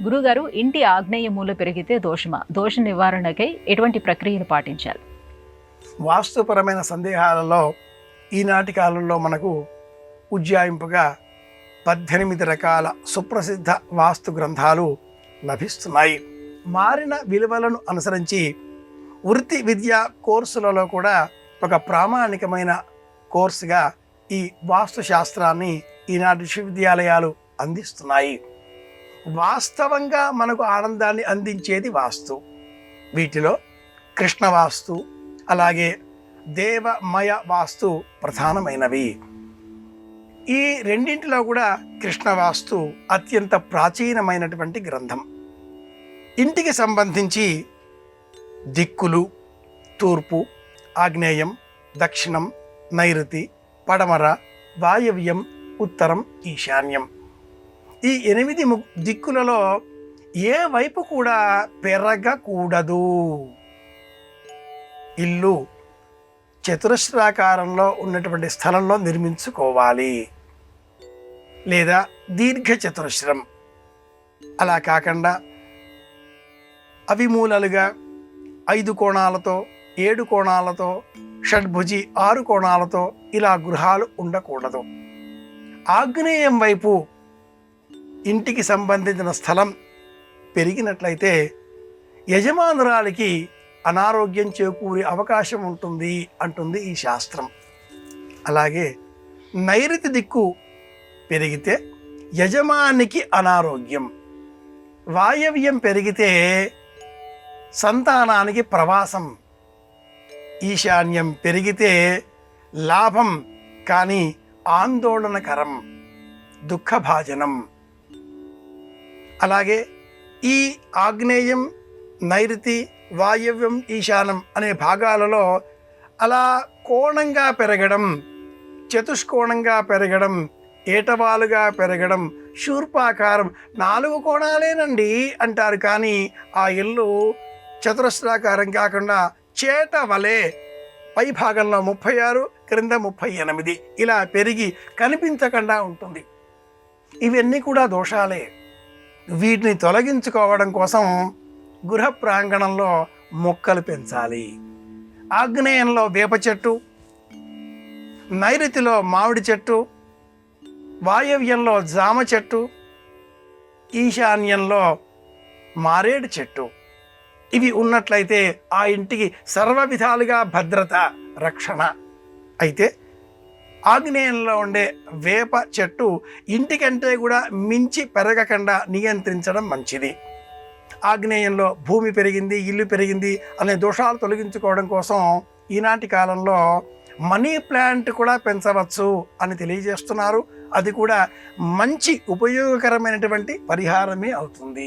గురుగారు, ఇంటి ఆగ్నేయ మూల పెరిగితే దోషమా? దోష నివారణకై ఎటువంటి ప్రక్రియలు పాటించాలి? వాస్తుపరమైన సందేహాలలో ఈనాటి కాలంలో మనకు ఉజ్జాయింపుగా 18 రకాల సుప్రసిద్ధ వాస్తు గ్రంథాలు లభిస్తున్నాయి. మారిన విలువలను అనుసరించి వృత్తి విద్యా కోర్సులలో కూడా ఒక ప్రామాణికమైన కోర్సుగా ఈ వాస్తు శాస్త్రాన్ని ఈనాటి విశ్వవిద్యాలయాలు అందిస్తున్నాయి. వాస్తవంగా మనకు ఆనందాన్ని అందించేది వాస్తు. వీటిలో కృష్ణ వాస్తు, అలాగే దేవమయ వాస్తు ప్రధానమైనవి. ఈ రెండింటిలో కూడా కృష్ణ వాస్తు అత్యంత ప్రాచీనమైనటువంటి గ్రంథం. ఇంటికి సంబంధించి దిక్కులు తూర్పు, ఆగ్నేయం, దక్షిణం, నైరుతి, పడమర, వాయవ్యం, ఉత్తరం, ఈశాన్యం. ఈ 8 దిక్కులలో ఏ వైపు కూడా పెరగకూడదు. ఇల్లు చతురస్రాకారంలో ఉన్నటువంటి స్థలంలో నిర్మించుకోవాలి, లేదా దీర్ఘ చతురస్రం. అలా కాకుండా అవిమూలలుగా 5 కోణాలతో, 7 కోణాలతో, షడ్భుజి 6 కోణాలతో ఇలా గృహాలు ఉండకూడదు. ఆగ్నేయం వైపు ఇంటికి సంబంధించిన స్థలం పెరిగినట్లయితే యజమానురాలికి అనారోగ్యం చేకూరే అవకాశం ఉంటుంది అంటుంది ఈ శాస్త్రం. అలాగే నైరుతి దిక్కు పెరిగితే యజమానికి అనారోగ్యం, వాయవ్యం పెరిగితే సంతానానికి ప్రవాసం, ఈశాన్యం పెరిగితే లాభం కానీ ఆందోళనకరం, దుఃఖభాజనం. అలాగే ఈ ఆగ్నేయం, నైరుతి, వాయవ్యం, ఈశానం అనే భాగాలలో అలా కోణంగా పెరగడం, చతుష్కోణంగా పెరగడం, ఏటవాలుగా పెరగడం, శూర్పాకారం 4 కోణాలేనండి అంటారు. కానీ ఆ ఇల్లు చతురస్రాకారం కాకుండా చేట వలె పై భాగంలో 36, క్రింద 38 ఇలా పెరిగి కనిపించకుండా ఉంటుంది. ఇవన్నీ కూడా దోషాలే. వీటిని తొలగించుకోవడం కోసం గృహ ప్రాంగణంలో మొక్కలు పెంచాలి. ఆగ్నేయంలో వేప చెట్టు, నైరుతిలో మామిడి చెట్టు, వాయవ్యంలో జామ చెట్టు, ఈశాన్యంలో మారేడు చెట్టు. ఇవి ఉన్నట్లయితే ఆ ఇంటికి సర్వ విధాలుగా భద్రత, రక్షణ. అయితే ఆగ్నేయంలో ఉండే వేప చెట్టు ఇంటికంటే కూడా మించి పెరగకుండా నియంత్రించడం మంచిది. ఆగ్నేయంలో భూమి పెరిగింది, ఇల్లు పెరిగింది అనే దోషాలు తొలగించుకోవడం కోసం ఈనాటి కాలంలో మనీ ప్లాంట్ కూడా పెంచవచ్చు అని తెలియజేస్తున్నారు. అది కూడా మంచి ఉపయోగకరమైనటువంటి పరిహారమే అవుతుంది.